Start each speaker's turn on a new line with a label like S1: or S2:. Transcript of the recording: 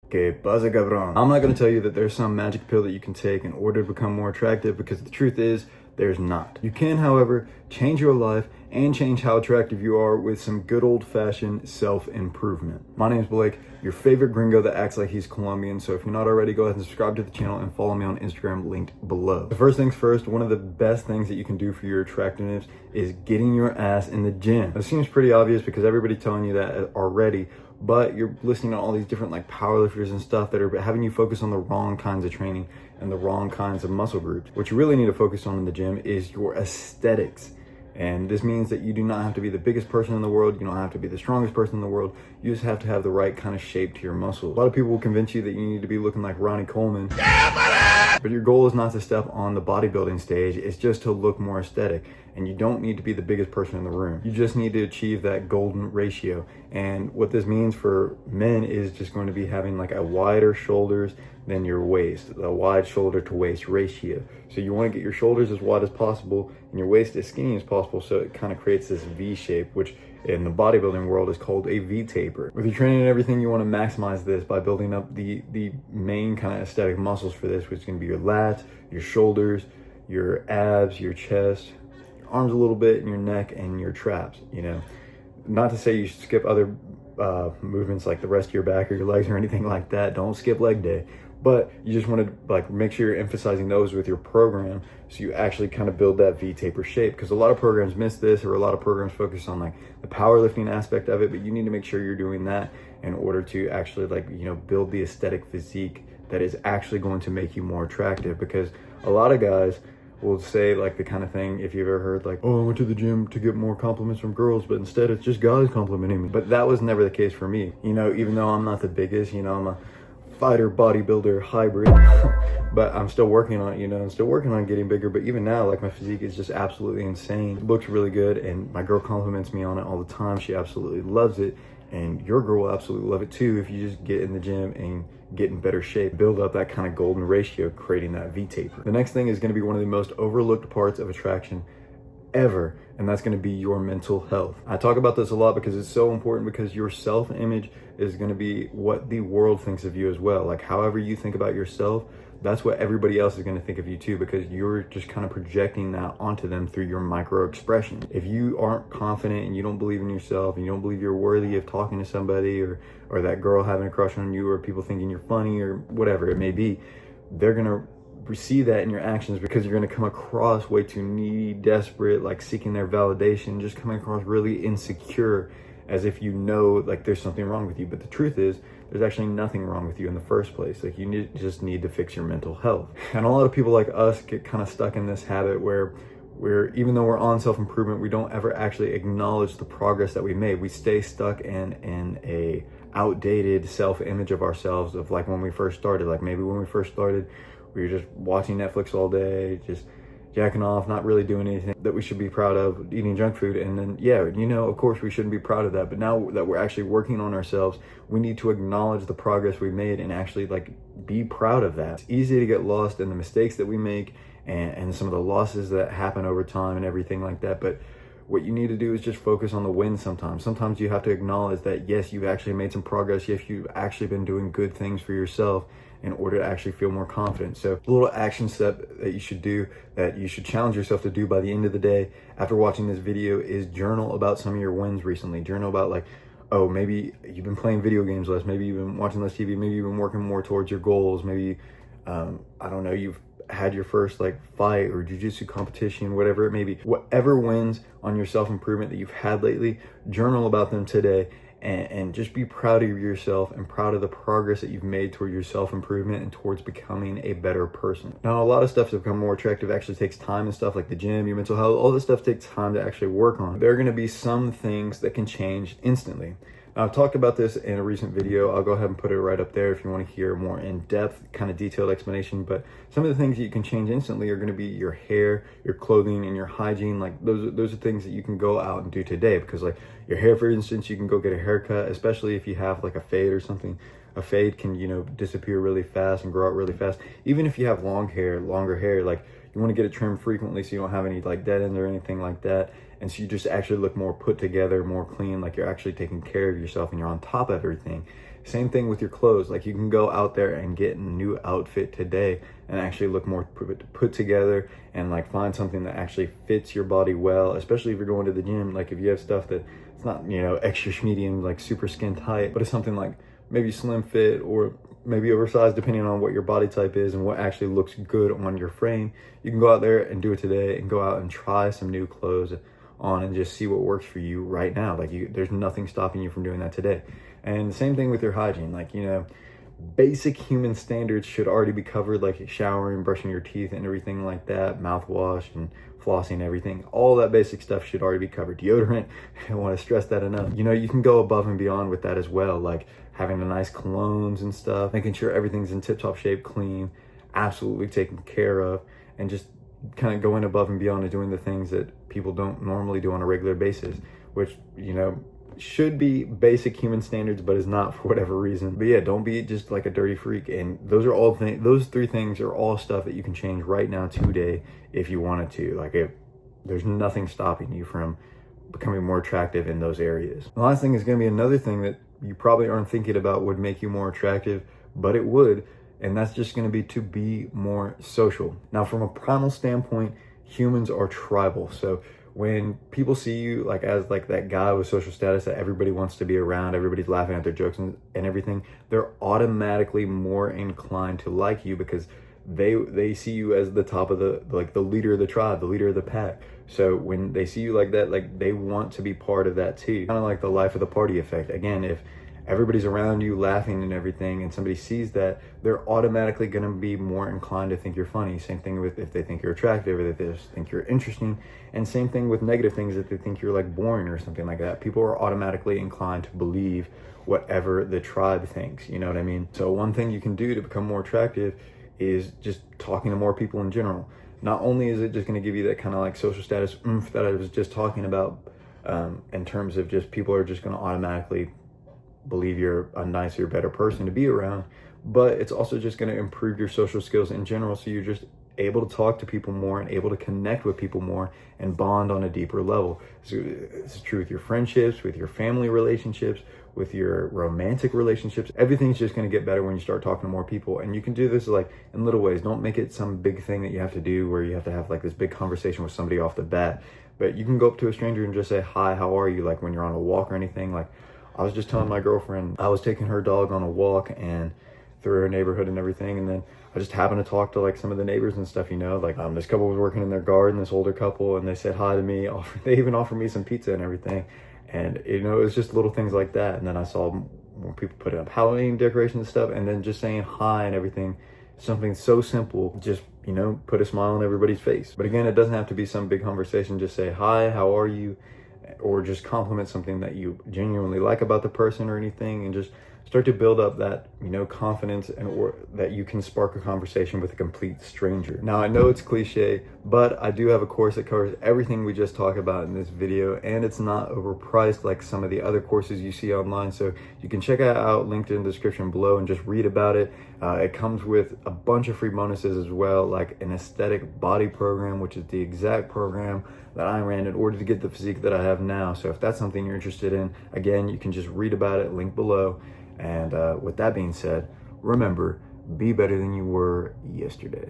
S1: Que pasa, cabrón? I'm not going to tell you that there's some magic pill that you can take in order to become more attractive, because the truth is, there's not. You can, however, change your life and change how attractive you are with some good old-fashioned self-improvement. My name's Blake, your favorite gringo that acts like he's Colombian, so if you're not already, go ahead and subscribe to the channel and follow me on Instagram, linked below. The first things first, one of the best things that you can do for your attractiveness is getting your ass in the gym. It seems pretty obvious because everybody's telling you that already, but you're listening to all these different like powerlifters and stuff that are having you focus on the wrong kinds of training and the wrong kinds of muscle groups. What you really need to focus on in the gym is your aesthetics. And this means that you do not have to be the biggest person in the world. You don't have to be the strongest person in the world. You just have to have the right kind of shape to your muscles. A lot of people will convince you that you need to be looking like Ronnie Coleman. But your goal is not to step on the bodybuilding stage. It's just to look more aesthetic. And you don't need to be the biggest person in the room. You just need to achieve that golden ratio. And what this means for men is just going to be having like a wider shoulders than your waist, a wide shoulder to waist ratio. So you want to get your shoulders as wide as possible and your waist as skinny as possible, so it kind of creates this V shape, which in the bodybuilding world is called a V taper. With your training and everything, you want to maximize this by building up the main kind of aesthetic muscles for this, which is going to be your lats, your shoulders, your abs, your chest, your arms a little bit, and your neck and your traps. You know, not to say you should skip other movements like the rest of your back or your legs or anything like that. Don't skip leg day. But you just want to like make sure you're emphasizing those with your program, so you actually kind of build that V taper shape, because a lot of programs miss this, or a lot of programs focus on like the powerlifting aspect of it, but you need to make sure you're doing that in order to actually like, you know, build the aesthetic physique that is actually going to make you more attractive. Because a lot of guys will say like the kind of thing, if you've ever heard like, oh, I went to the gym to get more compliments from girls, but instead it's just guys complimenting me. But that was never the case for me. You know, even though I'm not the biggest, you know, I'm a fighter bodybuilder hybrid, but I'm still working on it, you know, I'm still working on getting bigger. But even now, like, my physique is just absolutely insane. It looks really good, and my girl compliments me on it all the time. She absolutely loves it, and your girl will absolutely love it too if you just get in the gym and get in better shape, build up that kind of golden ratio, creating that V taper. The next thing is going to be one of the most overlooked parts of attraction ever, and that's going to be your mental health. I talk about this a lot because it's so important, because your self-image is going to be what the world thinks of you as well. Like, however you think about yourself, that's what everybody else is going to think of you too, because you're just kind of projecting that onto them through your micro expression. If you aren't confident and you don't believe in yourself and you don't believe you're worthy of talking to somebody, or that girl having a crush on you, or people thinking you're funny, or whatever it may be, they're going to see that in your actions, because you're going to come across way too needy, desperate, like seeking their validation, just coming across really insecure, as if you know like there's something wrong with you. But the truth is, there's actually nothing wrong with you in the first place. Like, you just need to fix your mental health. And a lot of people like us get kind of stuck in this habit where even though we're on self-improvement, we don't ever actually acknowledge the progress that we made. We stay stuck in a outdated self-image of ourselves, of like when we first started. Like, maybe when we first started, we were just watching Netflix all day, just jacking off, not really doing anything that we should be proud of, eating junk food. And then, yeah, you know, of course we shouldn't be proud of that. But now that we're actually working on ourselves, we need to acknowledge the progress we made and actually like be proud of that. It's easy to get lost in the mistakes that we make and some of the losses that happen over time and everything like that. But what you need to do is just focus on the wins sometimes. Sometimes you have to acknowledge that, yes, you've actually made some progress. Yes, you've actually been doing good things for yourself in order to actually feel more confident. So a little action step that you should do, that you should challenge yourself to do by the end of the day after watching this video, is journal about some of your wins recently. Journal about like, oh, maybe you've been playing video games less, maybe you've been watching less TV, maybe you've been working more towards your goals, maybe, I don't know, you've had your first like fight or jiu-jitsu competition, whatever it may be. Whatever wins on your self-improvement that you've had lately, journal about them today, and just be proud of yourself and proud of the progress that you've made toward your self-improvement and towards becoming a better person. Now, a lot of stuff to become more attractive actually takes time, and stuff like the gym, your mental health, all this stuff takes time to actually work on. There are going to be some things that can change instantly. Now, I've talked about this in a recent video. I'll go ahead and put it right up there if you want to hear more in-depth, kind of detailed explanation. But some of the things that you can change instantly are going to be your hair, your clothing, and your hygiene. Like, those are things that you can go out and do today. Because like your hair, for instance, you can go get a haircut, especially if you have like a fade or something. A fade can, you know, disappear really fast and grow out really fast. Even if you have longer hair, like, you want to get it trimmed frequently so you don't have any like dead ends or anything like that. And so you just actually look more put together, more clean, like you're actually taking care of yourself and you're on top of everything. Same thing with your clothes. Like, you can go out there and get a new outfit today and actually look more put together, and like find something that actually fits your body well, especially if you're going to the gym. Like, if you have stuff that it's not, you know, extra medium, like super skin tight, but it's something like maybe slim fit or maybe oversized, depending on what your body type is and what actually looks good on your frame. You can go out there and do it today and go out and try some new clothes on and just see what works for you right now. Like, there's nothing stopping you from doing that today. And the same thing with your hygiene. Like, you know, basic human standards should already be covered, like showering, brushing your teeth and everything like that, mouthwash and flossing, everything. All that basic stuff should already be covered. Deodorant, I want to stress that enough. You know, you can go above and beyond with that as well, like having the nice colognes and stuff, making sure everything's in tip-top shape, clean, absolutely taken care of, and just kind of going above and beyond and doing the things that people don't normally do on a regular basis, which, you know, should be basic human standards, but is not for whatever reason. But yeah, don't be just like a dirty freak. And those are all those three things are all stuff that you can change right now today if you wanted to. Like, there's nothing stopping you from becoming more attractive in those areas. The last thing is going to be another thing that you probably aren't thinking about would make you more attractive, but it would, and that's just going to be more social. Now, from a primal standpoint, humans are tribal. So when people see you like as like that guy with social status that everybody wants to be around, everybody's laughing at their jokes and everything, they're automatically more inclined to like you because they see you as the top of the, like the leader of the tribe, the leader of the pack. So when they see you like that, like they want to be part of that too. Kind of like the life of the party effect. Again, if everybody's around you laughing and everything and somebody sees that, they're automatically going to be more inclined to think you're funny. Same thing with if they think you're attractive or if they just think you're interesting. And same thing with negative things, if they think you're like boring or something like that. People are automatically inclined to believe whatever the tribe thinks, you know what I mean? So one thing you can do to become more attractive is just talking to more people in general. Not only is it just going to give you that kind of like social status oomph that I was just talking about, in terms of just people are just going to automatically believe you're a nicer, better person to be around, but it's also just going to improve your social skills in general. So you're just able to talk to people more and able to connect with people more and bond on a deeper level. So it's true with your friendships, with your family relationships, with your romantic relationships. Everything's just going to get better when you start talking to more people. And you can do this like in little ways. Don't make it some big thing that you have to do where you have to have like this big conversation with somebody off the bat. But you can go up to a stranger and just say, hi, how are you? Like when you're on a walk or anything. Like, I was just telling my girlfriend, I was taking her dog on a walk and through her neighborhood and everything, and then I just happened to talk to like some of the neighbors and stuff, you know, like this couple was working in their garden, this older couple, and they said hi to me. They even offered me some pizza and everything, and you know, it was just little things like that. And then I saw more people putting up Halloween decorations and stuff, and then just saying hi and everything, something so simple, just, you know, put a smile on everybody's face. But again, it doesn't have to be some big conversation. Just say hi, how are you, or just compliment something that you genuinely like about the person or anything, and just start to build up that, you know, confidence and or that you can spark a conversation with a complete stranger. Now, I know it's cliche, but I do have a course that covers everything we just talked about in this video, and it's not overpriced like some of the other courses you see online. So you can check it out, linked in the description below, and just read about it. It comes with a bunch of free bonuses as well, like an aesthetic body program, which is the exact program that I ran in order to get the physique that I have now. So if that's something you're interested in, again, you can just read about it, link below. And with that being said, remember, be better than you were yesterday.